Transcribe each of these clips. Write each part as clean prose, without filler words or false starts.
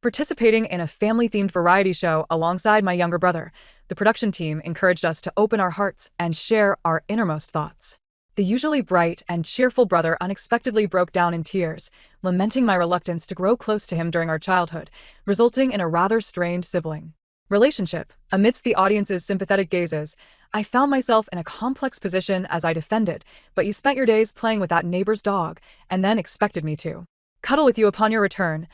participating in a family-themed variety show alongside my younger brother. The production team encouraged us to open our hearts and share our innermost thoughts. The usually bright and cheerful brother unexpectedly broke down in tears, lamenting my reluctance to grow close to him during our childhood, resulting in a rather strained sibling relationship. Amidst the audience's sympathetic gazes, I found myself in a complex position as I defended, "But you spent your days playing with that neighbor's dog, and then expected me to cuddle with you upon your return.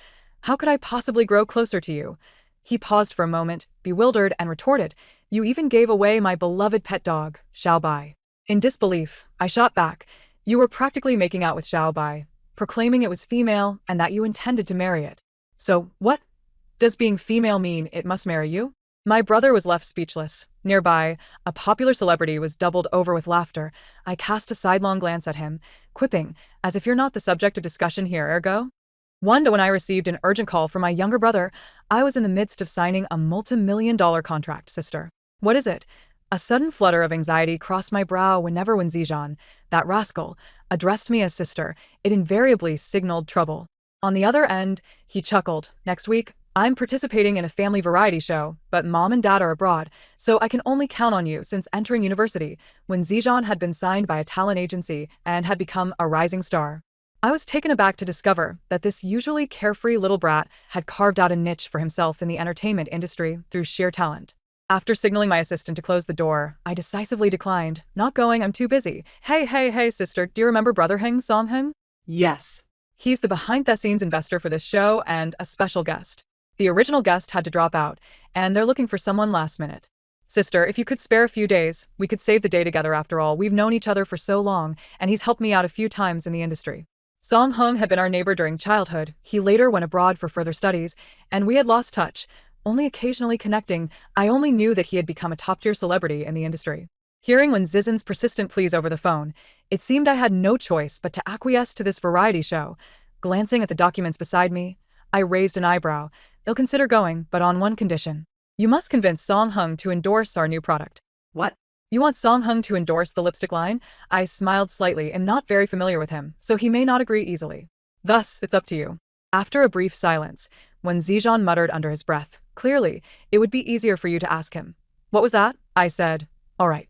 How could I possibly grow closer to you?" He paused for a moment, bewildered, and retorted, "You even gave away my beloved pet dog, Xiao Bai." In disbelief, I shot back, "You were practically making out with Xiao Bai, proclaiming it was female and that you intended to marry it. So, what does being female mean? It must marry you?" My brother was left speechless. Nearby, a popular celebrity was doubled over with laughter. I cast a sidelong glance at him, quipping, "As if you're not the subject of discussion here, ergo?" One day when I received an urgent call from my younger brother, I was in the midst of signing a multi-million-dollar contract, "Sister, what is it?" A sudden flutter of anxiety crossed my brow whenever when Zijan, that rascal, addressed me as sister. It invariably signaled trouble. On the other end, he chuckled, "Next week, I'm participating in a family variety show, but mom and dad are abroad, so I can only count on you." Since entering university, when Zijan had been signed by a talent agency and had become a rising star, I was taken aback to discover that this usually carefree little brat had carved out a niche for himself in the entertainment industry through sheer talent. After signaling my assistant to close the door, I decisively declined. "Not going, I'm too busy." Hey, sister, do you remember Brother Heng Song-heng?" Yes. "He's the behind-the-scenes investor for this show and a special guest. The original guest had to drop out, and they're looking for someone last minute. Sister, if you could spare a few days, we could save the day together. After all, we've known each other for so long, and he's helped me out a few times in the industry." Song Hung had been our neighbor during childhood. He later went abroad for further studies, and we had lost touch, only occasionally connecting. I only knew that he had become a top-tier celebrity in the industry. Hearing Wen Zizen's persistent pleas over the phone, it seemed I had no choice but to acquiesce to this variety show. Glancing at the documents beside me, I raised an eyebrow. "I'll consider going, but on one condition. You must convince Song Hung to endorse our new product." What? "You want Song Hung to endorse the lipstick line?" I smiled slightly. "I'm not very familiar with him, so he may not agree easily. Thus, it's up to you." After a brief silence, when Zijan muttered under his breath, "Clearly, it would be easier for you to ask him." "What was that?" I said. "All right."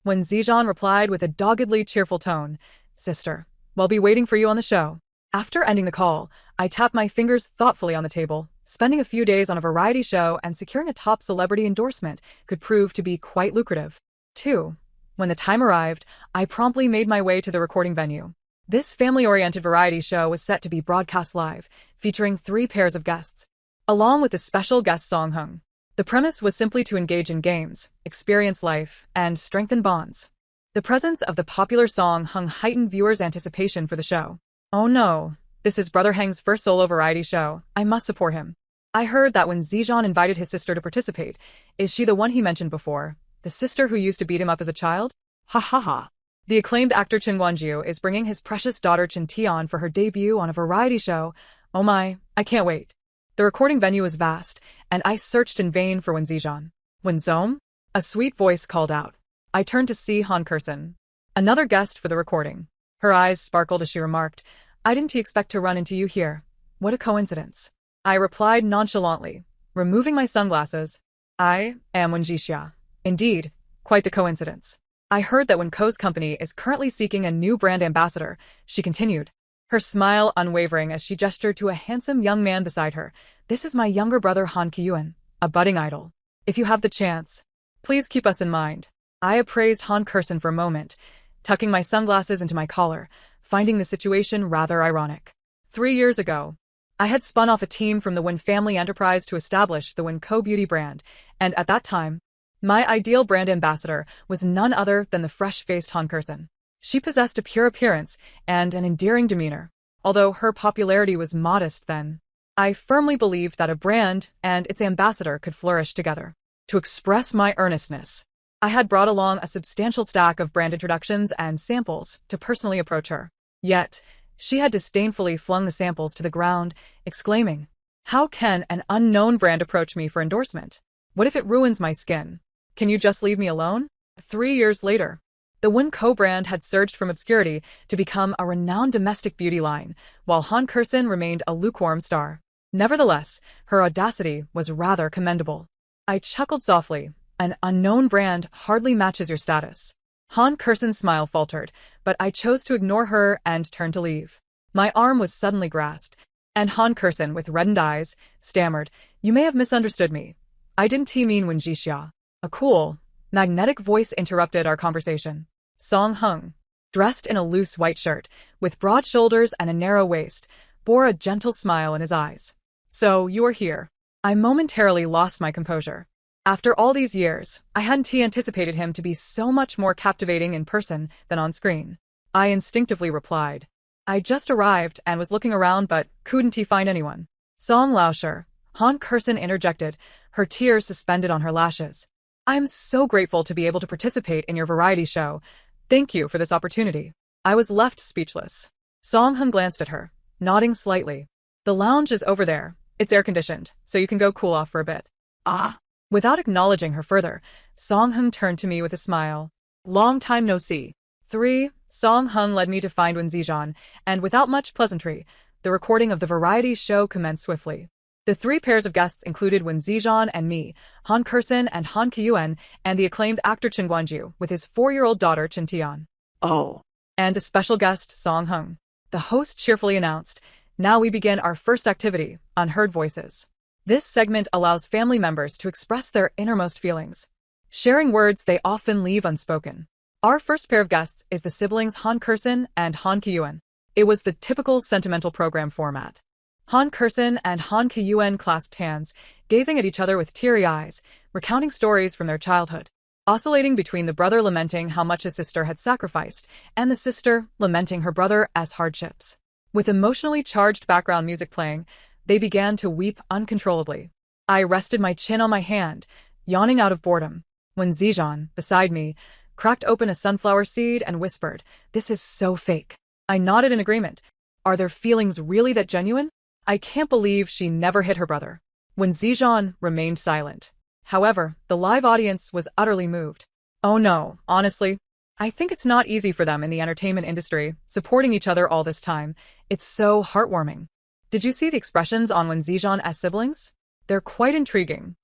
When Zijan replied with a doggedly cheerful tone, "Sister, we'll be waiting for you on the show." After ending the call, I tapped my fingers thoughtfully on the table. Spending a few days on a variety show and securing a top celebrity endorsement could prove to be quite lucrative. 2. When the time arrived, I promptly made my way to the recording venue. This family-oriented variety show was set to be broadcast live, featuring 3 pairs of guests, along with the special guest Song Hung. The premise was simply to engage in games, experience life, and strengthen bonds. The presence of the popular Song Hung heightened viewers' anticipation for the show. "Oh no, this is Brother Heng's first solo variety show. I must support him." I heard that when Zijan invited his sister to participate. Is she the one he mentioned before? The sister who used to beat him up as a child? Ha ha ha. The acclaimed actor Chen Guanjiu is bringing his precious daughter Chen Tian for her debut on a variety show. Oh my, I can't wait. The recording venue was vast, and I searched in vain for Wen Zijan. "Wen Zom?" A sweet voice called out. I turned to see Han Kersen, another guest for the recording. Her eyes sparkled as she remarked, "I didn't expect to run into you here. What a coincidence." I replied nonchalantly, removing my sunglasses. "I am Wen Jixia." "Indeed, quite the coincidence. I heard that Wen Ko's company is currently seeking a new brand ambassador," she continued, her smile unwavering as she gestured to a handsome young man beside her. "This is my younger brother Han Kyuan, a budding idol. If you have the chance, please keep us in mind." I appraised Han Kersen for a moment, tucking my sunglasses into my collar, finding the situation rather ironic. 3 years ago, I had spun off a team from the Wen family enterprise to establish the Wen Co beauty brand, and at that time, my ideal brand ambassador was none other than the fresh-faced Han Kersen. She possessed a pure appearance and an endearing demeanor. Although her popularity was modest then, I firmly believed that a brand and its ambassador could flourish together. To express my earnestness, I had brought along a substantial stack of brand introductions and samples to personally approach her. Yet, she had disdainfully flung the samples to the ground, exclaiming, "How can an unknown brand approach me for endorsement? What if it ruins my skin? Can you just leave me alone?" 3 years later, the Wen Co brand had surged from obscurity to become a renowned domestic beauty line, while Han Kersen remained a lukewarm star. Nevertheless, her audacity was rather commendable. I chuckled softly. An unknown brand hardly matches your status. Han Kerson's smile faltered, but I chose to ignore her and turn to leave. My arm was suddenly grasped, and Han Kerson, with reddened eyes, stammered, "You may have misunderstood me. I didn't mean Wen Jixia." A cool, magnetic voice interrupted our conversation. Song Hung, dressed in a loose white shirt, with broad shoulders and a narrow waist, bore a gentle smile in his eyes. "So, you are here." I momentarily lost my composure. After all these years, I hadn't anticipated him to be so much more captivating in person than on screen. I instinctively replied, "I just arrived and was looking around but couldn't find anyone." "Song Laosher," Han Kerson interjected, her tears suspended on her lashes. "I'm so grateful to be able to participate in your variety show. Thank you for this opportunity." I was left speechless. Song Hung glanced at her, nodding slightly. "The lounge is over there. It's air-conditioned, so you can go cool off for a bit." "Ah." Without acknowledging her further, Song Hung turned to me with a smile. "Long time no see." 3. Song Hung led me to find Wen Zijan, and without much pleasantry, the recording of the variety show commenced swiftly. The three pairs of guests included Wen Zijan and me, Han Kerson and Han Kiyuan, and the acclaimed actor Chen Guanju with his 4-year-old daughter Chen Tian. "Oh." And a special guest, Song Hung. The host cheerfully announced, "Now we begin our first activity, Unheard Voices." This segment allows family members to express their innermost feelings, sharing words they often leave unspoken. Our first pair of guests is the siblings Han Kerson and Han Kiyuan. It was the typical sentimental program format. Han Kerson and Han Kiyuan clasped hands, gazing at each other with teary eyes, recounting stories from their childhood, oscillating between the brother lamenting how much his sister had sacrificed and the sister lamenting her brother as hardships. With emotionally charged background music playing, they began to weep uncontrollably. I rested my chin on my hand, yawning out of boredom. When Zijan, beside me, cracked open a sunflower seed and whispered, "This is so fake." I nodded in agreement. Are their feelings really that genuine? I can't believe she never hit her brother. When Zijan remained silent. However, the live audience was utterly moved. Oh no, honestly, I think it's not easy for them in the entertainment industry, supporting each other all this time. It's so heartwarming. Did you see the expressions on Wen Zijan as siblings? They're quite intriguing.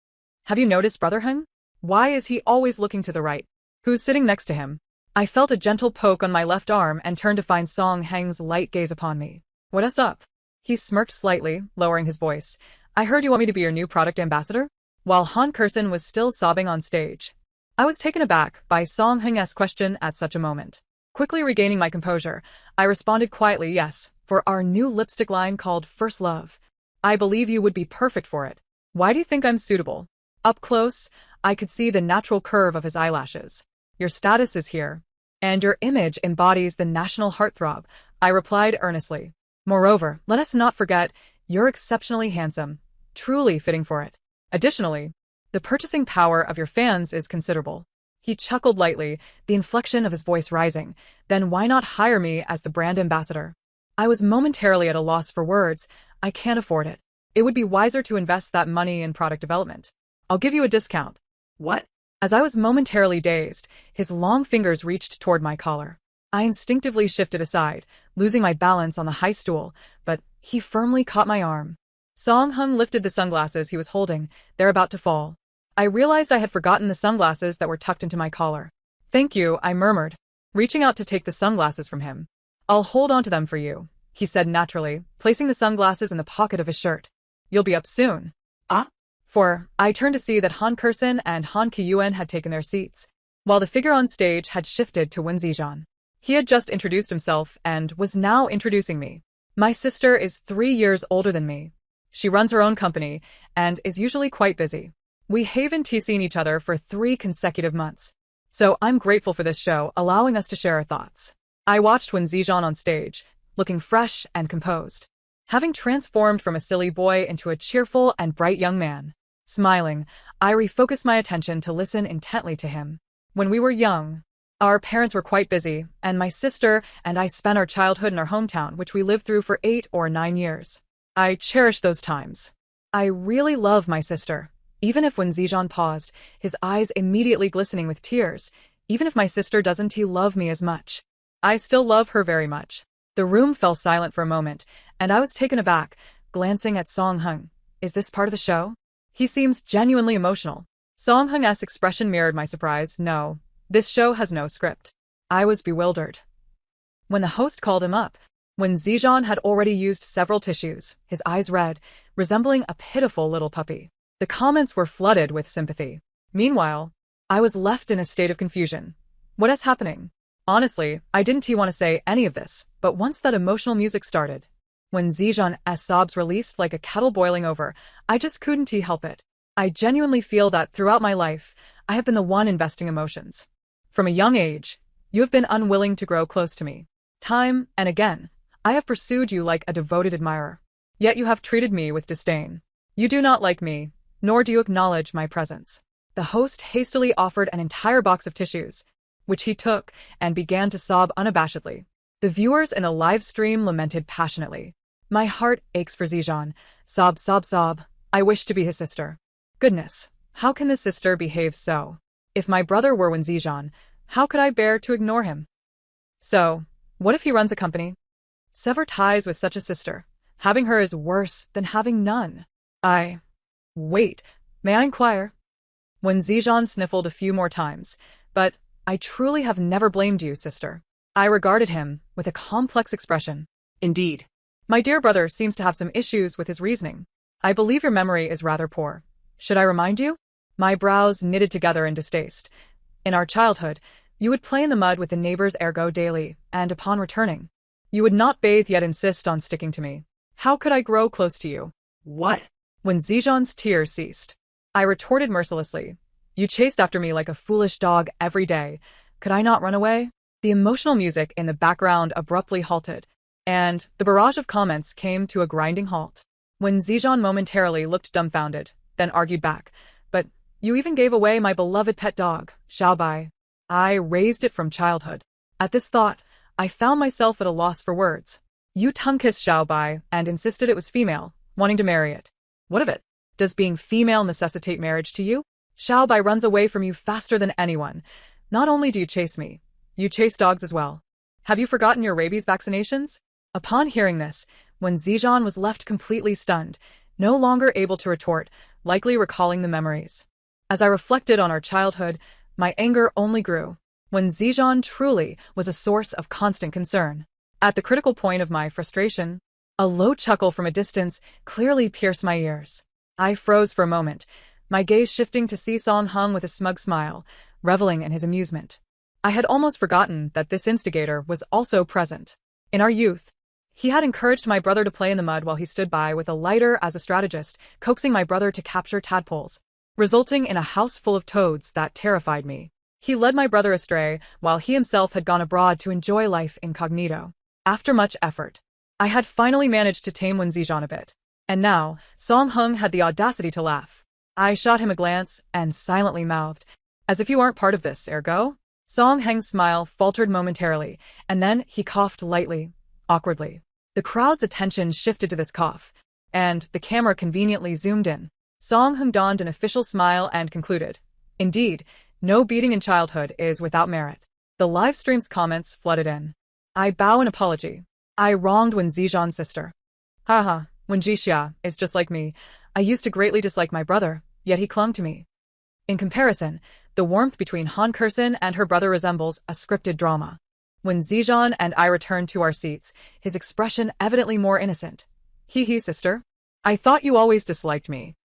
Have you noticed Brother Heng? Why is he always looking to the right? Who's sitting next to him? I felt a gentle poke on my left arm and turned to find Song Heng's light gaze upon me. "What's up?" He smirked slightly, lowering his voice. "I heard you want me to be your new product ambassador?" While Han Kerson was still sobbing on stage. I was taken aback by Song Heng's question at such a moment. Quickly regaining my composure, I responded quietly, "Yes, for our new lipstick line called First Love. I believe you would be perfect for it." "Why do you think I'm suitable?" Up close, I could see the natural curve of his eyelashes. "Your status is here, and your image embodies the national heartthrob," I replied earnestly. "Moreover, let us not forget, you're exceptionally handsome, truly fitting for it. Additionally, the purchasing power of your fans is considerable." He chuckled lightly, the inflection of his voice rising. "Then why not hire me as the brand ambassador?" I was momentarily at a loss for words. "I can't afford it. It would be wiser to invest that money in product development. I'll give you a discount." "What?" As I was momentarily dazed, his long fingers reached toward my collar. I instinctively shifted aside, losing my balance on the high stool, but he firmly caught my arm. Song Hung lifted the sunglasses he was holding. They're about to fall. I realized I had forgotten the sunglasses that were tucked into my collar. "Thank you," I murmured, reaching out to take the sunglasses from him. "I'll hold on to them for you," he said naturally, placing the sunglasses in the pocket of his shirt. "You'll be up soon." "Ah?" For I turned to see that Han Kerson and Han Kiyuan had taken their seats, while the figure on stage had shifted to Wen Zijan. He had just introduced himself and was now introducing me. "My sister is 3 years older than me. She runs her own company and is usually quite busy. We haven't seen each other for 3 consecutive months. So I'm grateful for this show, allowing us to share our thoughts." I watched Wen Zijan on stage, looking fresh and composed, having transformed from a silly boy into a cheerful and bright young man. Smiling, I refocused my attention to listen intently to him. "When we were young, our parents were quite busy, and my sister and I spent our childhood in our hometown, which we lived through for 8 or 9 years. I cherish those times. I really love my sister." Even if Wen Zijan paused, his eyes immediately glistening with tears, "Even if my sister doesn't love me as much, I still love her very much." The room fell silent for a moment, and I was taken aback, glancing at Song Hung. Is this part of the show? He seems genuinely emotional. Song Hung's expression mirrored my surprise. No, this show has no script. I was bewildered. When the host called him up, when Zijan had already used several tissues, his eyes red, resembling a pitiful little puppy. The comments were flooded with sympathy. Meanwhile, I was left in a state of confusion. What is happening? Honestly, I didn't want to say any of this, but once that emotional music started, when Zijan's sobs released like a kettle boiling over, I just couldn't help it. I genuinely feel that throughout my life, I have been the one investing emotions. From a young age, you have been unwilling to grow close to me. Time and again, I have pursued you like a devoted admirer. Yet you have treated me with disdain. You do not like me, nor do you acknowledge my presence. The host hastily offered an entire box of tissues, which he took and began to sob unabashedly. The viewers in the live stream lamented passionately. My heart aches for Zijan. Sob, sob, sob. I wish to be his sister. Goodness, how can this sister behave so? If my brother were Wen Zijan, how could I bear to ignore him? So, what if he runs a company? Sever ties with such a sister. Having her is worse than having none. Wait, may I inquire? When Zijan sniffled a few more times, but I truly have never blamed you, sister. I regarded him with a complex expression. Indeed. My dear brother seems to have some issues with his reasoning. I believe your memory is rather poor. Should I remind you? My brows knitted together in distaste. In our childhood, you would play in the mud with the neighbors ergo daily, and upon returning, you would not bathe yet insist on sticking to me. How could I grow close to you? What? When Zijan's tears ceased, I retorted mercilessly. You chased after me like a foolish dog every day. Could I not run away? The emotional music in the background abruptly halted, and the barrage of comments came to a grinding halt. When Zijan momentarily looked dumbfounded, then argued back. But you even gave away my beloved pet dog, Xiaobai. I raised it from childhood. At this thought, I found myself at a loss for words. You tongue-kissed Xiaobai and insisted it was female, wanting to marry it. What of it? Does being female necessitate marriage to you? Xiaobai runs away from you faster than anyone. Not only do you chase me, you chase dogs as well. Have you forgotten your rabies vaccinations? Upon hearing this, when Zijan was left completely stunned, no longer able to retort, likely recalling the memories. As I reflected on our childhood, my anger only grew. When Zijan truly was a source of constant concern. At the critical point of my frustration, a low chuckle from a distance clearly pierced my ears. I froze for a moment, my gaze shifting to see Song Hung with a smug smile, reveling in his amusement. I had almost forgotten that this instigator was also present. In our youth, he had encouraged my brother to play in the mud while he stood by with a lighter as a strategist, coaxing my brother to capture tadpoles, resulting in a house full of toads that terrified me. He led my brother astray, while he himself had gone abroad to enjoy life incognito. After much effort, I had finally managed to tame Wen Zijan a bit. And now, Song Hung had the audacity to laugh. I shot him a glance and silently mouthed, "As if you aren't part of this, ergo?" Song Hung's smile faltered momentarily, and then he coughed lightly, awkwardly. The crowd's attention shifted to this cough, and the camera conveniently zoomed in. Song Hung donned an official smile and concluded, "Indeed, no beating in childhood is without merit." The live stream's comments flooded in. I bow in apology. I wronged Wen Zijan's sister. Haha, Wen Jixia is just like me. I used to greatly dislike my brother, yet he clung to me. In comparison, the warmth between Han Kursin and her brother resembles a scripted drama. When Zijan and I returned to our seats, his expression evidently more innocent. Hee, sister. I thought you always disliked me.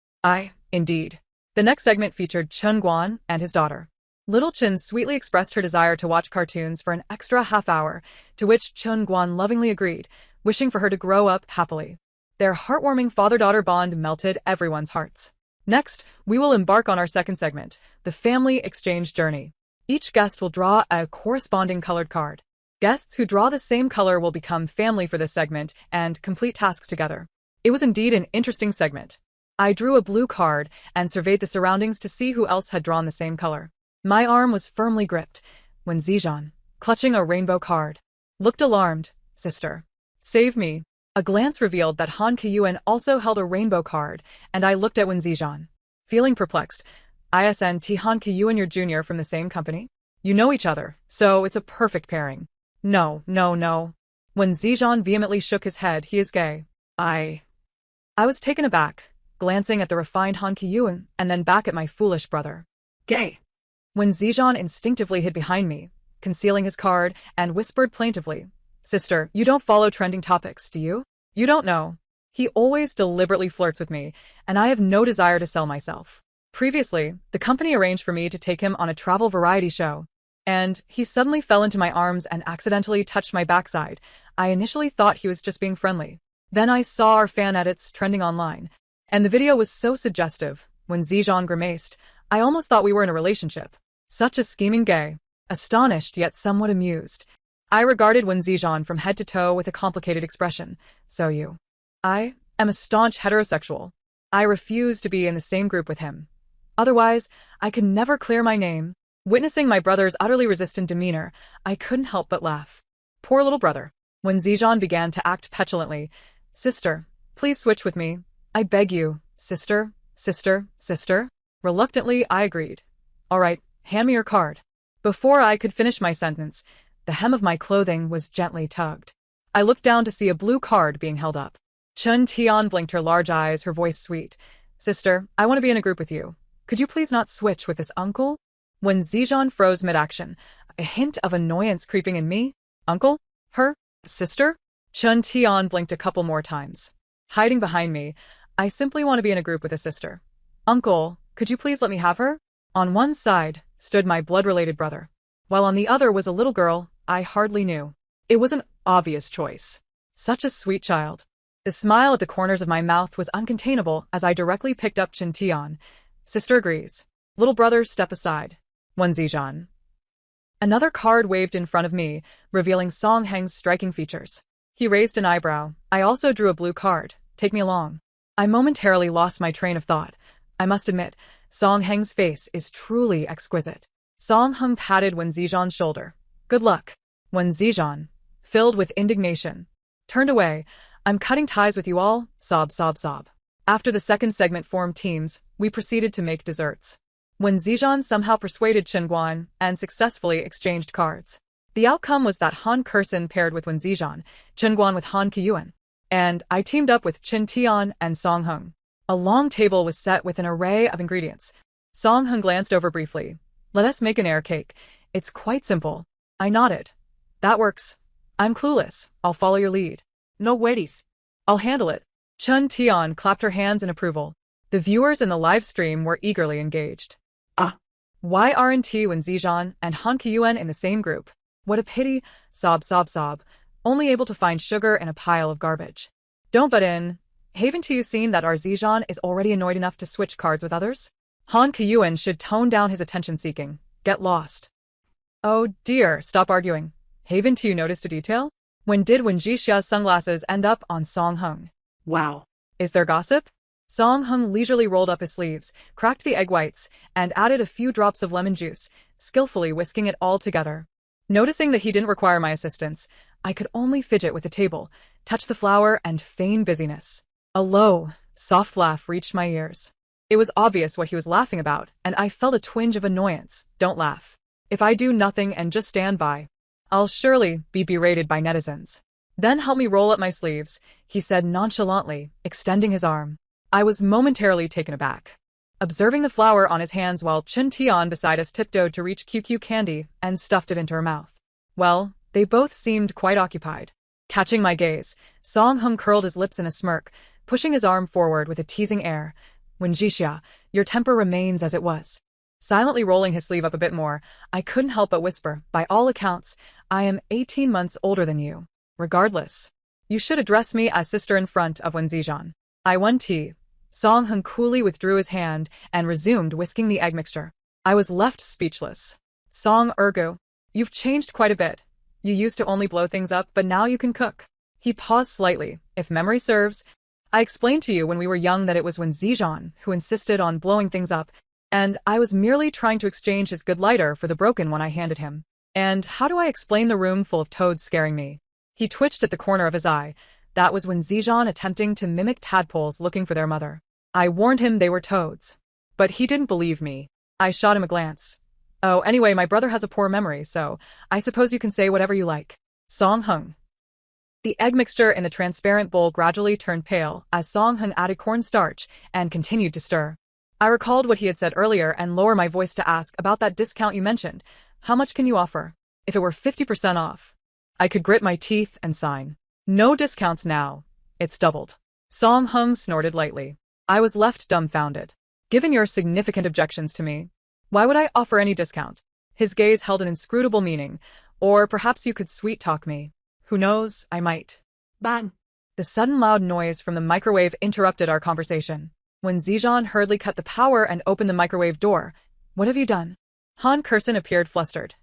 Indeed. The next segment featured Chun Guan and his daughter. Little Chun sweetly expressed her desire to watch cartoons for an extra half hour, to which Chun Guan lovingly agreed, wishing for her to grow up happily. Their heartwarming father-daughter bond melted everyone's hearts. Next, we will embark on our second segment, the family exchange journey. Each guest will draw a corresponding colored card. Guests who draw the same color will become family for this segment and complete tasks together. It was indeed an interesting segment. I drew a blue card and surveyed the surroundings to see who else had drawn the same color. My arm was firmly gripped when Zijan, clutching a rainbow card, looked alarmed. "Sister, save me." A glance revealed that Han Kiyuan also held a rainbow card, and I looked at Wen Zijan. Feeling perplexed, "Isn't Han Kiyuan your junior from the same company? You know each other, so it's a perfect pairing." No. When Zijan vehemently shook his head, "He is gay." I was taken aback, glancing at the refined Han Kiyun and then back at my foolish brother. Gay. When Zijan instinctively hid behind me, concealing his card, and whispered plaintively, "Sister, you don't follow trending topics, do you? You don't know. He always deliberately flirts with me, and I have no desire to sell myself." Previously, the company arranged for me to take him on a travel variety show, and he suddenly fell into my arms and accidentally touched my backside. I initially thought he was just being friendly. Then I saw our fan edits trending online, and the video was so suggestive. When Zijan grimaced, I almost thought we were in a relationship. Such a scheming gay. Astonished yet somewhat amused, I regarded Wen Zijan from head to toe with a complicated expression. "So you?" "I am a staunch heterosexual. I refuse to be in the same group with him. Otherwise, I could never clear my name." Witnessing my brother's utterly resistant demeanor, I couldn't help but laugh. Poor little brother. When Zijan began to act petulantly, "Sister, please switch with me. I beg you, sister, sister, sister." Reluctantly, I agreed. "All right, hand me your card." Before I could finish my sentence, the hem of my clothing was gently tugged. I looked down to see a blue card being held up. Chun Tian blinked her large eyes, her voice sweet. "Sister, I want to be in a group with you. Could you please not switch with this uncle?" When Zijan froze mid-action, a hint of annoyance creeping in me. "Uncle? Her? Sister?" Chun Tian blinked a couple more times. Hiding behind me, "I simply want to be in a group with a sister." "Uncle, could you please let me have her?" On one side stood my blood-related brother, while on the other was a little girl I hardly knew. It was an obvious choice. Such a sweet child. The smile at the corners of my mouth was uncontainable as I directly picked up Chun Tian. "Sister agrees. Little brother, step aside." Wen Zijan. Another card waved in front of me, revealing Song Heng's striking features. He raised an eyebrow. I also drew a blue card. "Take me along." I momentarily lost my train of thought. I must admit, Song Heng's face is truly exquisite. Song Heng patted Wen Zijan's shoulder. "Good luck." Wen Zijan, filled with indignation, turned away. "I'm cutting ties with you all." Sob, sob, sob. After the second segment formed teams, we proceeded to make desserts. When Zijan somehow persuaded Chen Guan and successfully exchanged cards. The outcome was that Han Kursin paired with Wen Zijan, Chen Guan with Han Kiyuan, and I teamed up with Chen Tian and Song Heng. A long table was set with an array of ingredients. Song Heng glanced over briefly. "Let us make an air cake. It's quite simple." I nodded. "That works. I'm clueless. I'll follow your lead." "No worries. I'll handle it." Chun Tian clapped her hands in approval. The viewers in the live stream were eagerly engaged. Why aren't Wen Zijan and Han Kiyuan in the same group? What a pity. Sob, sob, sob. Only able to find sugar in a pile of garbage. Don't butt in. Haven't you seen that our Zijan is already annoyed enough to switch cards with others? Han Kiyuan should tone down his attention-seeking. Get lost. Oh dear, stop arguing. Haven't you noticed a detail? When did Wen Jixia's sunglasses end up on Song Heng? Wow. Is there gossip? Song Heng leisurely rolled up his sleeves, cracked the egg whites, and added a few drops of lemon juice, skillfully whisking it all together. Noticing that he didn't require my assistance, I could only fidget with the table, touch the flour, and feign busyness. A low, soft laugh reached my ears. It was obvious what he was laughing about, and I felt a twinge of annoyance. Don't laugh. If I do nothing and just stand by, I'll surely be berated by netizens. Then help me roll up my sleeves, he said nonchalantly, extending his arm. I was momentarily taken aback, observing the flour on his hands while Chun Tian beside us tiptoed to reach QQ candy and stuffed it into her mouth. Well, they both seemed quite occupied. Catching my gaze, Song Heng curled his lips in a smirk, pushing his arm forward with a teasing air. "Wen Jixia, your temper remains as it was." Silently rolling his sleeve up a bit more, I couldn't help but whisper, "By all accounts, I am 18 months older than you. Regardless, you should address me as sister in front of Wen Zijan." I won tea. Song Heng coolly withdrew his hand and resumed whisking the egg mixture. I was left speechless. "Song Ergu, you've changed quite a bit. You used to only blow things up, but now you can cook." He paused slightly. "If memory serves, I explained to you when we were young that it was Wen Zijan who insisted on blowing things up, and I was merely trying to exchange his good lighter for the broken one I handed him. And how do I explain the room full of toads scaring me?" He twitched at the corner of his eye. That was Wen Zijan attempting to mimic tadpoles looking for their mother. I warned him they were toads. But he didn't believe me. I shot him a glance. "Oh, anyway, my brother has a poor memory, so I suppose you can say whatever you like." Song Heng. The egg mixture in the transparent bowl gradually turned pale as Song Hung added cornstarch and continued to stir. I recalled what he had said earlier and lowered my voice to ask about that discount you mentioned. How much can you offer? If it were 50% off. I could grit my teeth and sign. No discounts now. It's doubled. Song Hung snorted lightly. I was left dumbfounded. Given your significant objections to me, why would I offer any discount? His gaze held an inscrutable meaning. Or perhaps you could sweet-talk me. Who knows, I might. Bang! The sudden loud noise from the microwave interrupted our conversation. When Zijan hurriedly cut the power and opened the microwave door. What have you done? Han Kersen appeared flustered.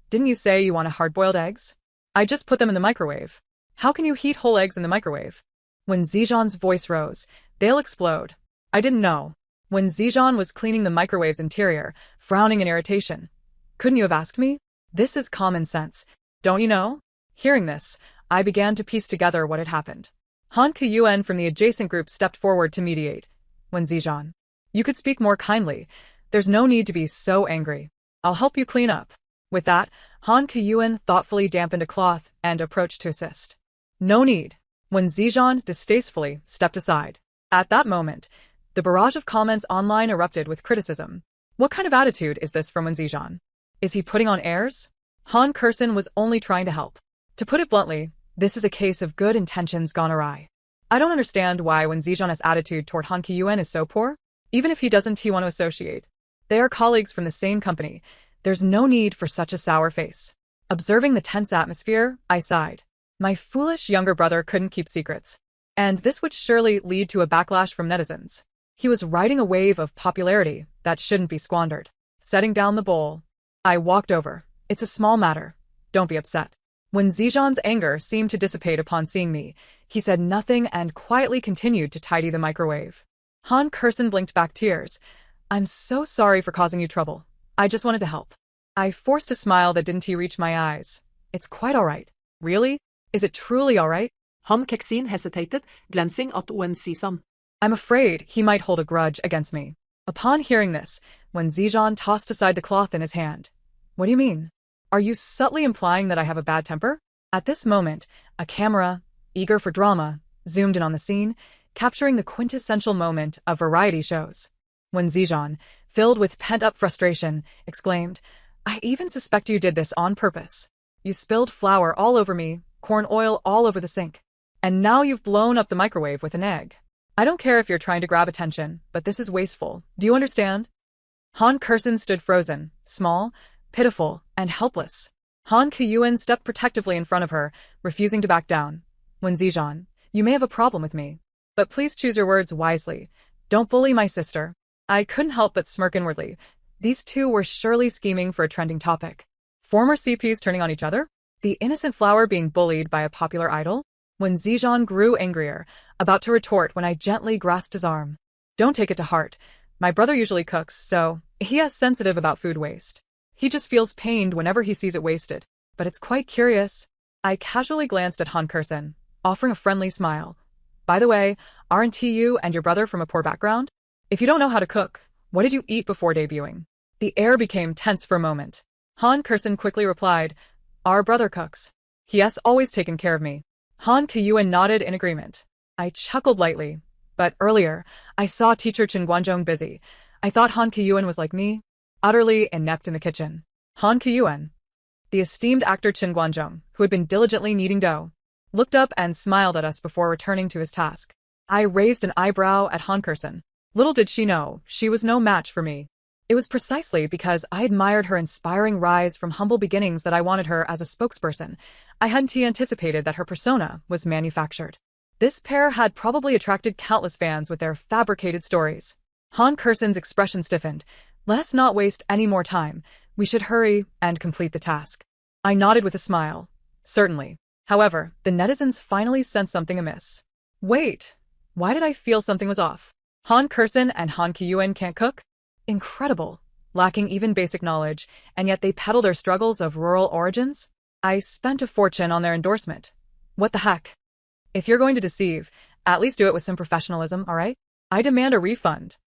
Didn't you say you wanted hard-boiled eggs? I just put them in the microwave. How can you heat whole eggs in the microwave? When Zijan's voice rose, they'll explode. I didn't know. When Zijan was cleaning the microwave's interior, frowning in irritation. Couldn't you have asked me? This is common sense. Don't you know? Hearing this, I began to piece together what had happened. Han Kuyuan from the adjacent group stepped forward to mediate. When Zijan, you could speak more kindly. There's no need to be so angry. I'll help you clean up. With that, Han Kuyuan thoughtfully dampened a cloth and approached to assist. No need. When Zijan distastefully stepped aside. At that moment, the barrage of comments online erupted with criticism. What kind of attitude is this from Wen Zijan? Is he putting on airs? Han Kersen was only trying to help. To put it bluntly, this is a case of good intentions gone awry. I don't understand why Wen Zijan's attitude toward Han Kuyuan is so poor. Even if he doesn't want to associate. They are colleagues from the same company. There's no need for such a sour face. Observing the tense atmosphere, I sighed. My foolish younger brother couldn't keep secrets. And this would surely lead to a backlash from netizens. He was riding a wave of popularity that shouldn't be squandered. Setting down the bowl, I walked over. It's a small matter. Don't be upset. When Zijan's anger seemed to dissipate upon seeing me, he said nothing and quietly continued to tidy the microwave. Han Kersen blinked back tears. I'm so sorry for causing you trouble. I just wanted to help. I forced a smile that didn't reach my eyes. It's quite all right. Really? Is it truly all right? Han Keksin hesitated, glancing at Wen Zijan. I'm afraid he might hold a grudge against me. Upon hearing this, when Zijan tossed aside the cloth in his hand. What do you mean? Are you subtly implying that I have a bad temper? At this moment, a camera, eager for drama, zoomed in on the scene, capturing the quintessential moment of variety shows. When Zijan, filled with pent-up frustration, exclaimed, I even suspect you did this on purpose. You spilled flour all over me, corn oil all over the sink. And now you've blown up the microwave with an egg. I don't care if you're trying to grab attention, but this is wasteful. Do you understand? Han Kersen stood frozen, small, pitiful, and helpless. Han Kuyuan stepped protectively in front of her, refusing to back down. When Zijan, you may have a problem with me. But please choose your words wisely. Don't bully my sister. I couldn't help but smirk inwardly. These two were surely scheming for a trending topic. Former CPs turning on each other? The innocent flower being bullied by a popular idol? When Zijan grew angrier, about to retort when I gently grasped his arm. Don't take it to heart. My brother usually cooks, so he is sensitive about food waste. He just feels pained whenever he sees it wasted. But it's quite curious. I casually glanced at Han Kersen, offering a friendly smile. By the way, aren't you and your brother from a poor background? If you don't know how to cook, what did you eat before debuting? The air became tense for a moment. Han Kersen quickly replied, Our brother cooks. He has always taken care of me. Han Kuyuan nodded in agreement. I chuckled lightly. But earlier, I saw teacher Chen Guanzhong busy. I thought Han Kuyuan was like me, utterly inept in the kitchen. Han Kuyuan, the esteemed actor Chen Guanzhong, who had been diligently kneading dough, looked up and smiled at us before returning to his task. I raised an eyebrow at Han Kersen. Little did she know, she was no match for me. It was precisely because I admired her inspiring rise from humble beginnings that I wanted her as a spokesperson. I hadn't anticipated that her persona was manufactured. This pair had probably attracted countless fans with their fabricated stories. Han Kersen's expression stiffened. Let's not waste any more time. We should hurry and complete the task. I nodded with a smile. Certainly. However, the netizens finally sensed something amiss. Wait, why did I feel something was off? Han Kersen and Han Kuyuan can't cook? Incredible. Lacking even basic knowledge, and yet they peddle their struggles of rural origins? I spent a fortune on their endorsement. What the heck? If you're going to deceive, at least do it with some professionalism, all right? I demand a refund.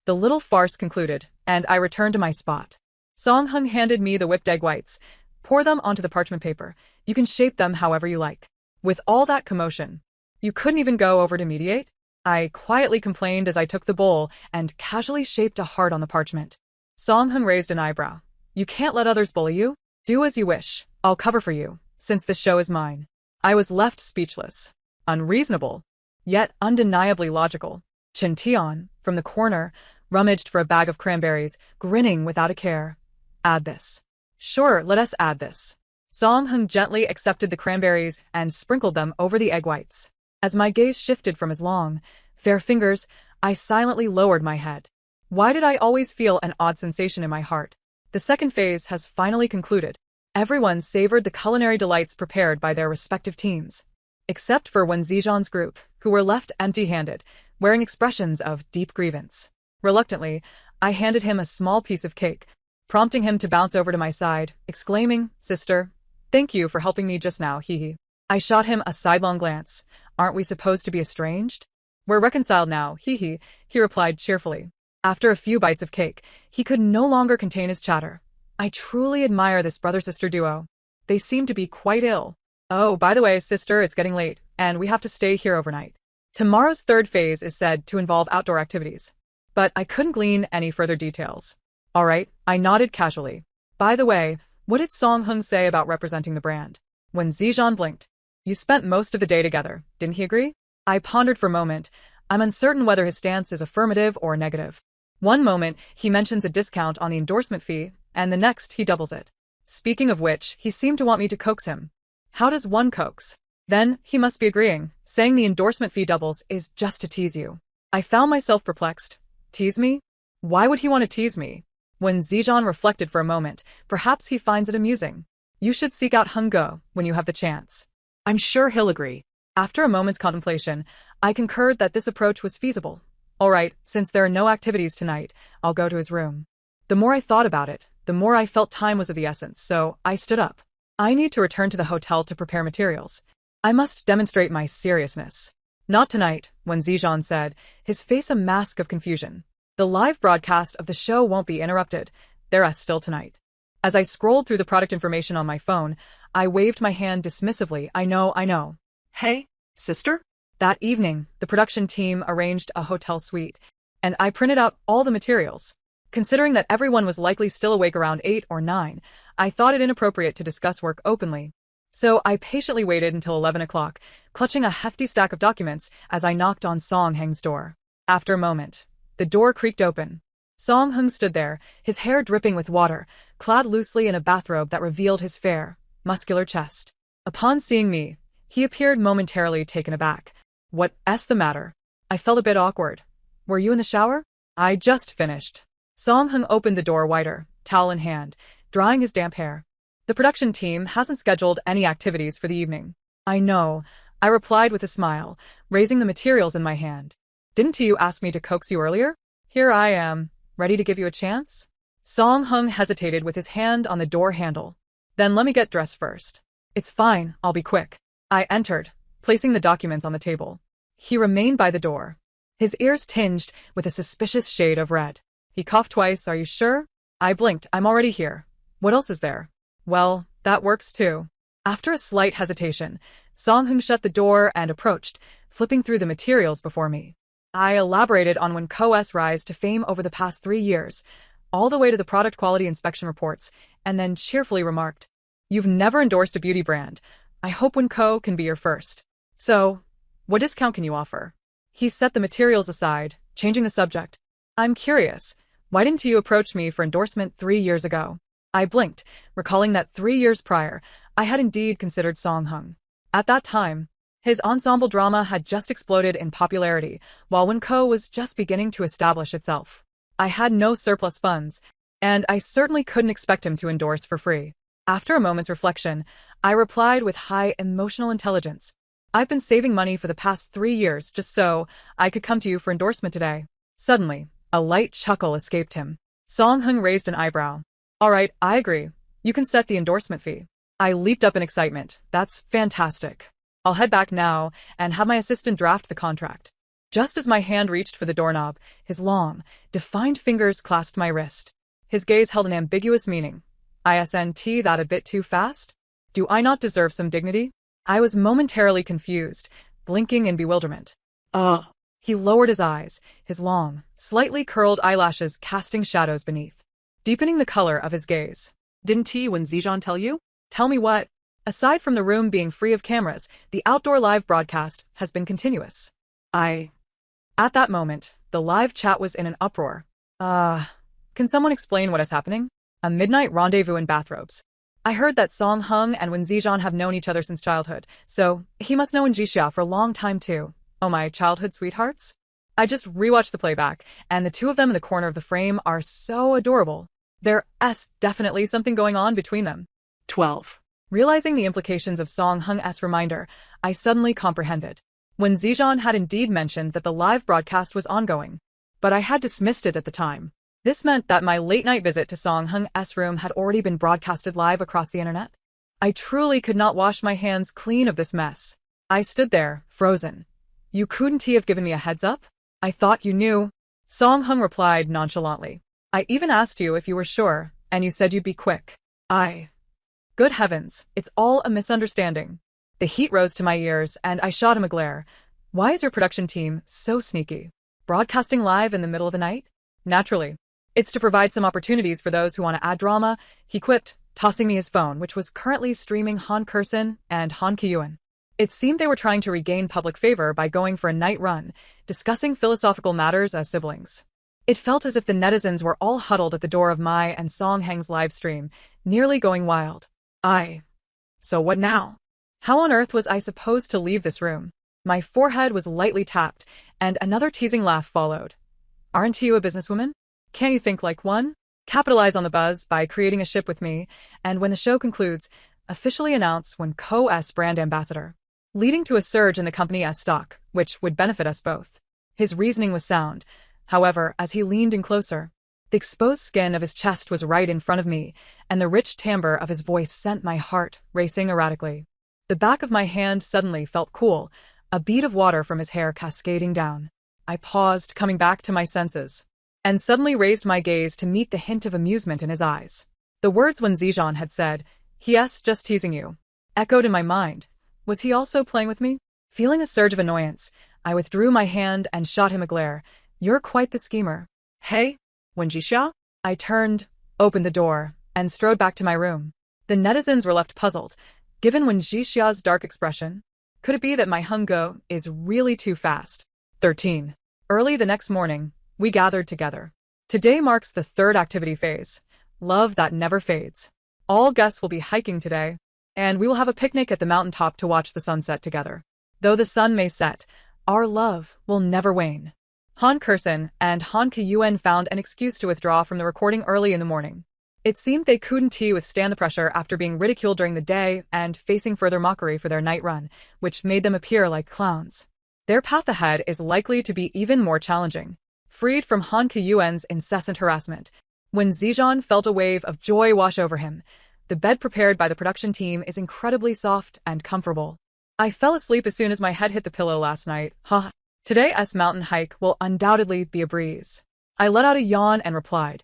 The little farce concluded, and I returned to my spot. Song Hung handed me the whipped egg whites. Pour them onto the parchment paper. You can shape them however you like. With all that commotion, you couldn't even go over to mediate? I quietly complained as I took the bowl and casually shaped a heart on the parchment. Song Hung raised an eyebrow. You can't let others bully you? Do as you wish. I'll cover for you, since the show is mine. I was left speechless. Unreasonable, yet undeniably logical. Chin Tian, from the corner, rummaged for a bag of cranberries, grinning without a care. Add this. Sure, let us add this. Song Hung gently accepted the cranberries and sprinkled them over the egg whites. As my gaze shifted from his long, fair fingers, I silently lowered my head. Why did I always feel an odd sensation in my heart? The second phase has finally concluded. Everyone savored the culinary delights prepared by their respective teams, except for Wen Zijian's group, who were left empty-handed, wearing expressions of deep grievance. Reluctantly, I handed him a small piece of cake, prompting him to bounce over to my side, exclaiming, "Sister, thank you for helping me just now, hee." I shot him a sidelong glance. Aren't we supposed to be estranged? We're reconciled now, hee, he replied cheerfully. After a few bites of cake, he could no longer contain his chatter. I truly admire this brother-sister duo. They seem to be quite ill. Oh, by the way, sister, it's getting late, and we have to stay here overnight. Tomorrow's third phase is said to involve outdoor activities. But I couldn't glean any further details. All right, I nodded casually. By the way, what did Song Hung say about representing the brand? When Zijian blinked. You spent most of the day together, didn't he agree? I pondered for a moment. I'm uncertain whether his stance is affirmative or negative. One moment, he mentions a discount on the endorsement fee, and the next, he doubles it. Speaking of which, he seemed to want me to coax him. How does one coax? Then, he must be agreeing. Saying the endorsement fee doubles is just to tease you. I found myself perplexed. Tease me? Why would he want to tease me? When Zijian reflected for a moment, perhaps he finds it amusing. You should seek out Hung Go when you have the chance. I'm sure he'll agree. After a moment's contemplation, I concurred that this approach was feasible. All right, since there are no activities tonight, I'll go to his room. The more I thought about it, the more I felt time was of the essence, so I stood up. I need to return to the hotel to prepare materials. I must demonstrate my seriousness. Not tonight, when Zijian said, his face a mask of confusion. The live broadcast of the show won't be interrupted. There is still tonight. As I scrolled through the product information on my phone, I waved my hand dismissively. I know. Hey, sister? That evening, the production team arranged a hotel suite, and I printed out all the materials. Considering that everyone was likely still awake around 8 or 9, I thought it inappropriate to discuss work openly. So I patiently waited until 11 o'clock, clutching a hefty stack of documents as I knocked on Song Hung's door. After a moment, the door creaked open. Song Hung stood there, his hair dripping with water, clad loosely in a bathrobe that revealed his fair, muscular chest. Upon seeing me, he appeared momentarily taken aback. What's the matter? I felt a bit awkward. Were you in the shower? I just finished. Song Hung opened the door wider, towel in hand, drying his damp hair. The production team hasn't scheduled any activities for the evening. I know, I replied with a smile, raising the materials in my hand. Didn't you ask me to coax you earlier? Here I am, ready to give you a chance? Song Hung hesitated with his hand on the door handle. Then let me get dressed first. It's fine, I'll be quick. I entered, placing the documents on the table. He remained by the door, his ears tinged with a suspicious shade of red. He coughed twice. Are you sure? I blinked. I'm already here. What else is there? Well, that works too. After a slight hesitation, Song Hung shut the door and approached, flipping through the materials before me. I elaborated on Wen Ko's rise to fame over the past 3 years, all the way to the product quality inspection reports, and then cheerfully remarked, "You've never endorsed a beauty brand. I hope Wen Ko can be your first. So, what discount can you offer?" He set the materials aside, changing the subject. "I'm curious, why didn't you approach me for endorsement 3 years ago?" I blinked, recalling that 3 years prior, I had indeed considered Song Hung. At that time, his ensemble drama had just exploded in popularity, while Wen Ko was just beginning to establish itself. I had no surplus funds, and I certainly couldn't expect him to endorse for free. After a moment's reflection, I replied with high emotional intelligence. "I've been saving money for the past 3 years just so I could come to you for endorsement today." Suddenly, a light chuckle escaped him. Song Hung raised an eyebrow. "All right, I agree. You can set the endorsement fee." I leaped up in excitement. "That's fantastic. I'll head back now and have my assistant draft the contract." Just as my hand reached for the doorknob, his long, defined fingers clasped my wrist. His gaze held an ambiguous meaning. "Isn't that a bit too fast? Do I not deserve some dignity?" I was momentarily confused, blinking in bewilderment. Uh, He lowered his eyes, his long, slightly curled eyelashes casting shadows beneath, deepening the color of his gaze. didn't T when Zijan tell you? Tell me what? Aside from the room being free of cameras, the outdoor live broadcast has been continuous. I. At that moment, the live chat was in an uproar. Can someone explain what is happening? A midnight rendezvous in bathrobes. I heard that Song Hung and Wen Zijan have known each other since childhood, so he must know Wen Jixia for a long time too. Oh, my childhood sweethearts? I just rewatched the playback, and the two of them in the corner of the frame are so adorable. There's definitely something going on between them. 12. Realizing the implications of Song Hung's reminder, I suddenly comprehended. When Zijan had indeed mentioned that the live broadcast was ongoing, but I had dismissed it at the time. This meant that my late-night visit to Song Hung's room had already been broadcasted live across the internet. I truly could not wash my hands clean of this mess. I stood there, frozen. You couldn't have given me a heads up? I thought you knew. Song Hung replied nonchalantly. I even asked you if you were sure, and you said you'd be quick. Good heavens, it's all a misunderstanding. The heat rose to my ears, and I shot him a glare. Why is your production team so sneaky? Broadcasting live in the middle of the night? Naturally. It's to provide some opportunities for those who want to add drama, he quipped, tossing me his phone, which was currently streaming Han Kursin and Han Kiyuan. It seemed they were trying to regain public favor by going for a night run, discussing philosophical matters as siblings. It felt as if the netizens were all huddled at the door of my and Song Heng's live stream, nearly going wild. So what now? How on earth was I supposed to leave this room? My forehead was lightly tapped, and another teasing laugh followed. Aren't you a businesswoman? Can't you think like one? Capitalize on the buzz by creating a ship with me, and when the show concludes, officially announce when Co-S brand ambassador, leading to a surge in the company's stock, which would benefit us both. His reasoning was sound. However, as he leaned in closer, the exposed skin of his chest was right in front of me, and the rich timbre of his voice sent my heart racing erratically. The back of my hand suddenly felt cool, a bead of water from his hair cascading down. I paused, coming back to my senses, and suddenly raised my gaze to meet the hint of amusement in his eyes. The words Wen Zijan had said, "Yes, just teasing you," echoed in my mind. Was he also playing with me? Feeling a surge of annoyance, I withdrew my hand and shot him a glare. You're quite the schemer. Hey, Wen Jixia? I turned, opened the door, and strode back to my room. The netizens were left puzzled. Given Wen Jixia's dark expression, could it be that my hungo is really too fast? 13. Early the next morning, we gathered together. Today marks the third activity phase, love that never fades. All guests will be hiking today, and we will have a picnic at the mountaintop to watch the sunset together. Though the sun may set, our love will never wane. Han Kursin and Han Kiyuan found an excuse to withdraw from the recording early in the morning. It seemed they couldn't withstand the pressure after being ridiculed during the day and facing further mockery for their night run, which made them appear like clowns. Their path ahead is likely to be even more challenging. Freed from Han Kiyuan's incessant harassment, when Zijan felt a wave of joy wash over him, the bed prepared by the production team is incredibly soft and comfortable. I fell asleep as soon as my head hit the pillow last night. Today's mountain hike will undoubtedly be a breeze. I let out a yawn and replied.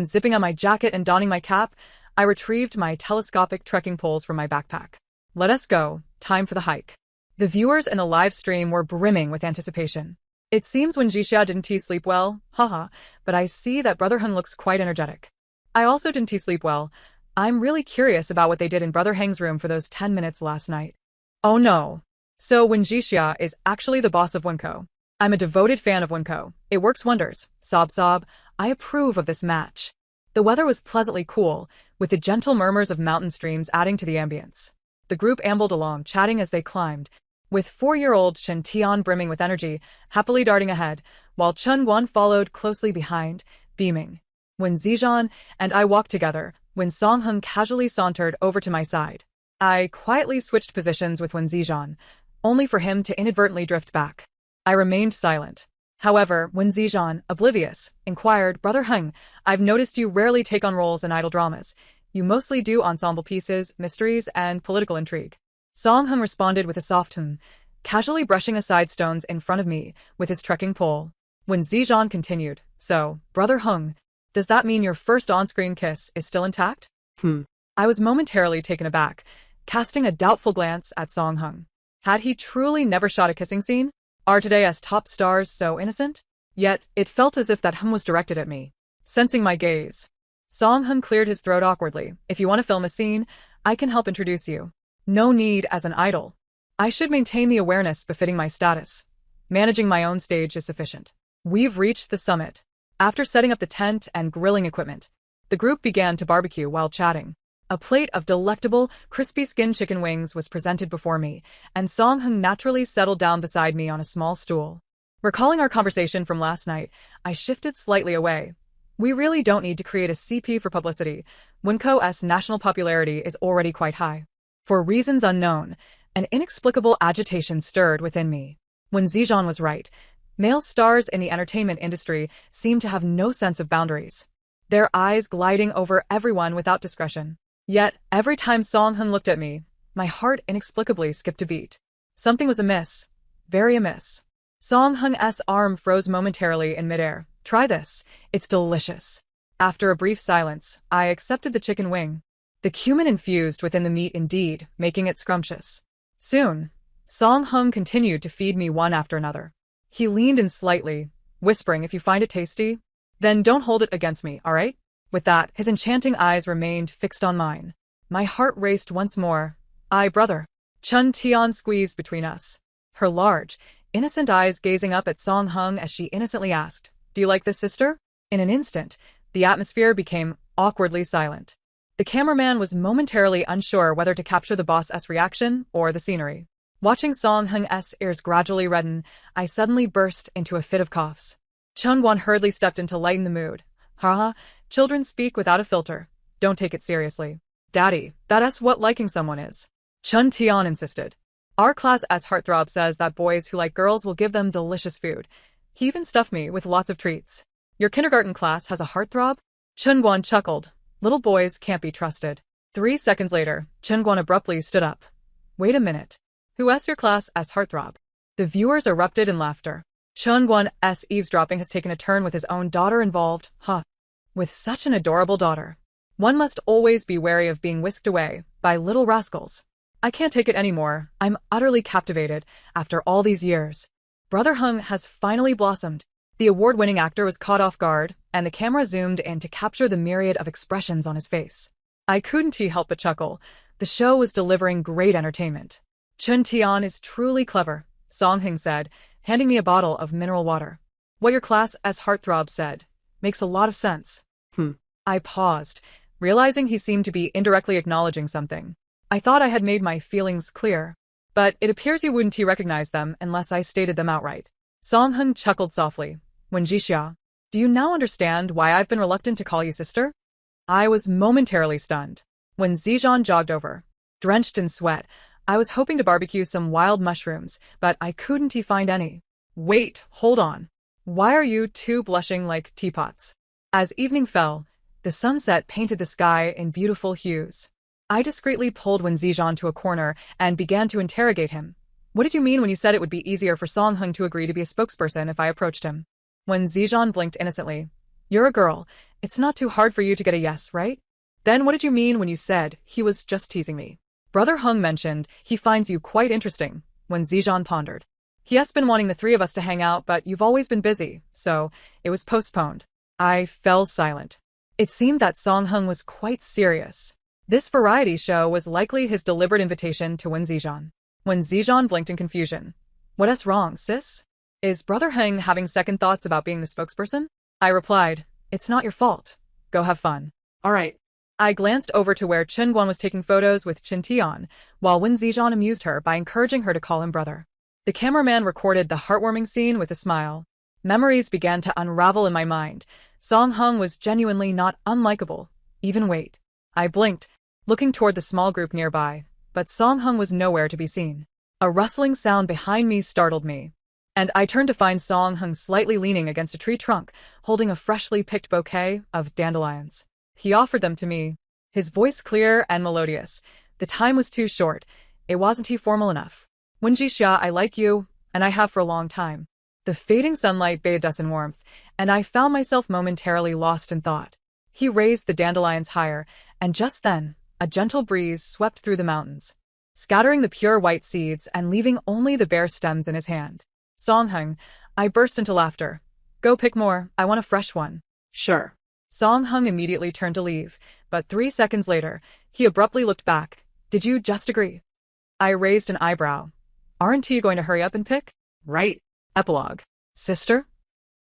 Zipping on my jacket and donning my cap, I retrieved my telescopic trekking poles from my backpack. Let us go, time for the hike. The viewers in the live stream were brimming with anticipation. It seems Wen Jixia didn't sleep well, but I see that Brother Heng looks quite energetic. I also didn't sleep well. I'm really curious about what they did in Brother Heng's room for those 10 minutes last night. Oh no. So Wen Jixia is actually the boss of Wenko. I'm a devoted fan of Wenko. It works wonders. Sob sob. I approve of this match. The weather was pleasantly cool, with the gentle murmurs of mountain streams adding to the ambience. The group ambled along, chatting as they climbed, with 4-year-old Chen Tian brimming with energy, happily darting ahead, while Chen Wan followed closely behind, beaming. When Zijan and I walked together, when Song Heng casually sauntered over to my side, I quietly switched positions with Wen Zijan, only for him to inadvertently drift back. I remained silent. However, when Zijan, oblivious, inquired, Brother Heng, I've noticed you rarely take on roles in idol dramas. You mostly do ensemble pieces, mysteries, and political intrigue. Song Heng responded with a soft casually brushing aside stones in front of me with his trekking pole. When Zijan continued, so, Brother Heng, does that mean your first on-screen kiss is still intact? I was momentarily taken aback. casting a doubtful glance at Song Hung. Had he truly never shot a kissing scene? Are today's top stars so innocent? Yet, it felt as if that hum was directed at me. Sensing my gaze, Song Hung cleared his throat awkwardly. If you want to film a scene, I can help introduce you. No need as an idol. I should maintain the awareness befitting my status. Managing my own stage is sufficient. We've reached the summit. After setting up the tent and grilling equipment, the group began to barbecue while chatting. A plate of delectable, crispy-skinned chicken wings was presented before me, and Song Hung naturally settled down beside me on a small stool. Recalling our conversation from last night, I shifted slightly away. We really don't need to create a CP for publicity. Winco's national popularity is already quite high. For reasons unknown, an inexplicable agitation stirred within me. When Zijan was right, male stars in the entertainment industry seem to have no sense of boundaries, their eyes gliding over everyone without discretion. Yet, every time Song Hung looked at me, my heart inexplicably skipped a beat. Something was amiss. Very amiss. Song Hung's arm froze momentarily in midair. Try this. It's delicious. After a brief silence, I accepted the chicken wing. The cumin infused within the meat indeed, making it scrumptious. Soon, Song Hung continued to feed me one after another. He leaned in slightly, whispering, if you find it tasty, then don't hold it against me, all right? With that, his enchanting eyes remained fixed on mine. My heart raced once more. Brother. Chun Tian squeezed between us, her large, innocent eyes gazing up at Song Hung as she innocently asked, do you like this, sister? In an instant, the atmosphere became awkwardly silent. The cameraman was momentarily unsure whether to capture the boss's reaction or the scenery. Watching Song Hung's ears gradually redden, I suddenly burst into a fit of coughs. Chungwon hurriedly stepped in to lighten the mood. Haha, children speak without a filter. Don't take it seriously. Daddy, that's what liking someone is. Chun Tian insisted. Our class as heartthrob says that boys who like girls will give them delicious food. He even stuffed me with lots of treats. Your kindergarten class has a heartthrob? Chungwon chuckled. Little boys can't be trusted. 3 seconds later, Chungwon abruptly stood up. Wait a minute. Who asked your class as heartthrob? The viewers erupted in laughter. Chungwon's eavesdropping has taken a turn with his own daughter involved, huh? With such an adorable daughter, one must always be wary of being whisked away by little rascals. I can't take it anymore. I'm utterly captivated after all these years. Brother Hung has finally blossomed. The award-winning actor was caught off guard, and the camera zoomed in to capture the myriad of expressions on his face. I couldn't help but chuckle. The show was delivering great entertainment. Chun Tian is truly clever, Song Hung said, handing me a bottle of mineral water. What your class as heartthrob said makes a lot of sense. I paused, realizing he seemed to be indirectly acknowledging something. I thought I had made my feelings clear, but it appears you wouldn't recognize them unless I stated them outright. Song Hung chuckled softly. When Jixia, do you now understand why I've been reluctant to call you sister? I was momentarily stunned. When Zijan jogged over, drenched in sweat, I was hoping to barbecue some wild mushrooms, but I couldn't find any. Wait, hold on. Why are you two blushing like teapots? As evening fell, the sunset painted the sky in beautiful hues. I discreetly pulled Wen Zijan to a corner and began to interrogate him. What did you mean when you said it would be easier for Song Hung to agree to be a spokesperson if I approached him? Wen Zijan blinked innocently. You're a girl. It's not too hard for you to get a yes, right? Then what did you mean when you said he was just teasing me? Brother Hung mentioned he finds you quite interesting, Wen Zijan pondered. He has been wanting the three of us to hang out, but you've always been busy, so it was postponed. I fell silent. It seemed that Song Hung was quite serious. This variety show was likely his deliberate invitation to Wen Zijan. Wen Zijan blinked in confusion. What's wrong, sis? Is Brother Hung having second thoughts about being the spokesperson? I replied, it's not your fault. Go have fun. All right. I glanced over to where Chungwon was taking photos with Chun Tian, while Wen Zijan amused her by encouraging her to call him brother. The cameraman recorded the heartwarming scene with a smile. Memories began to unravel in my mind. Song Hung was genuinely not unlikable. Even wait. I blinked, looking toward the small group nearby, but Song Hung was nowhere to be seen. A rustling sound behind me startled me, and I turned to find Song Hung slightly leaning against a tree trunk, holding a freshly picked bouquet of dandelions. He offered them to me, his voice clear and melodious. The time was too short. It wasn't formal enough. Wen Jixia, I like you, and I have for a long time. The fading sunlight bathed us in warmth, and I found myself momentarily lost in thought. He raised the dandelions higher, and just then, A gentle breeze swept through the mountains, scattering the pure white seeds and leaving only the bare stems in his hand. Song Hung, I burst into laughter. Go pick more, I want a fresh one. Sure. Song Hung immediately turned to leave, but 3 seconds later, he abruptly looked back. Did you just agree? I raised an eyebrow. Aren't you going to hurry up and pick? Right. Epilogue. Sister?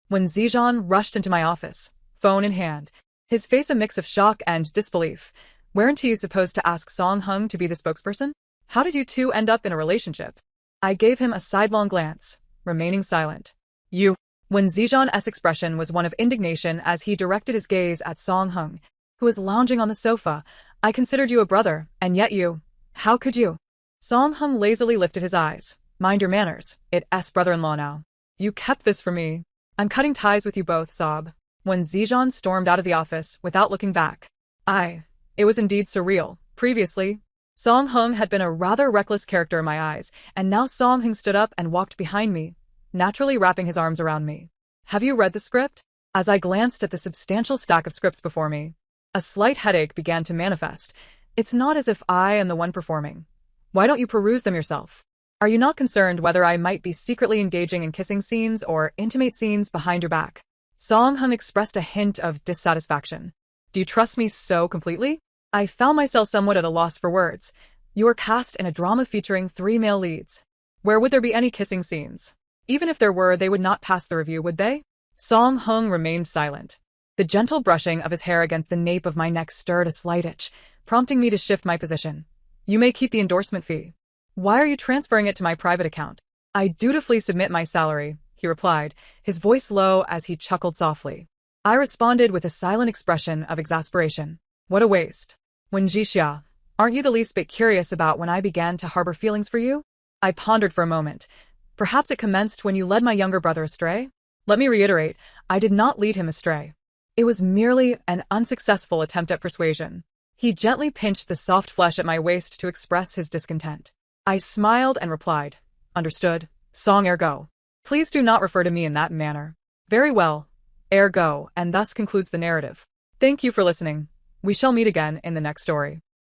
When Zijan rushed into my office, phone in hand, his face a mix of shock and disbelief, weren't you supposed to ask Song Hung to be the spokesperson? How did you two end up in a relationship? I gave him a sidelong glance, remaining silent. You. When Zijan's expression was one of indignation as he directed his gaze at Song Hung, who was lounging on the sofa. I considered you a brother, and yet you. How could you? Song Hung lazily lifted his eyes. Mind your manners, it's brother-in-law now. You kept this from me. I'm cutting ties with you both, sob. When Zijan stormed out of the office without looking back. It was indeed surreal. Previously, Song Hung had been a rather reckless character in my eyes, and now Song Hung stood up and walked behind me, naturally wrapping his arms around me. Have you read the script? As I glanced at the substantial stack of scripts before me, a slight headache began to manifest. It's not as if I am the one performing. Why don't you peruse them yourself? Are you not concerned whether I might be secretly engaging in kissing scenes or intimate scenes behind your back? Song Hung expressed a hint of dissatisfaction. Do you trust me so completely? I found myself somewhat at a loss for words. You are cast in a drama featuring 3 male leads. Where would there be any kissing scenes? Even if there were, they would not pass the review, would they? Song Hung remained silent. The gentle brushing of his hair against the nape of my neck stirred a slight itch, prompting me to shift my position. You may keep the endorsement fee. Why are you transferring it to my private account? I dutifully submit my salary, he replied, his voice low as he chuckled softly. I responded with a silent expression of exasperation. What a waste. When Jixia, aren't you the least bit curious about when I began to harbor feelings for you? I pondered for a moment. Perhaps it commenced when you led my younger brother astray? Let me reiterate, I did not lead him astray. It was merely an unsuccessful attempt at persuasion. He gently pinched the soft flesh at my waist to express his discontent. I smiled and replied, Understood, Song ergo. Please do not refer to me in that manner. Very well, ergo, and thus concludes the narrative. Thank you for listening. We shall meet again in the next story.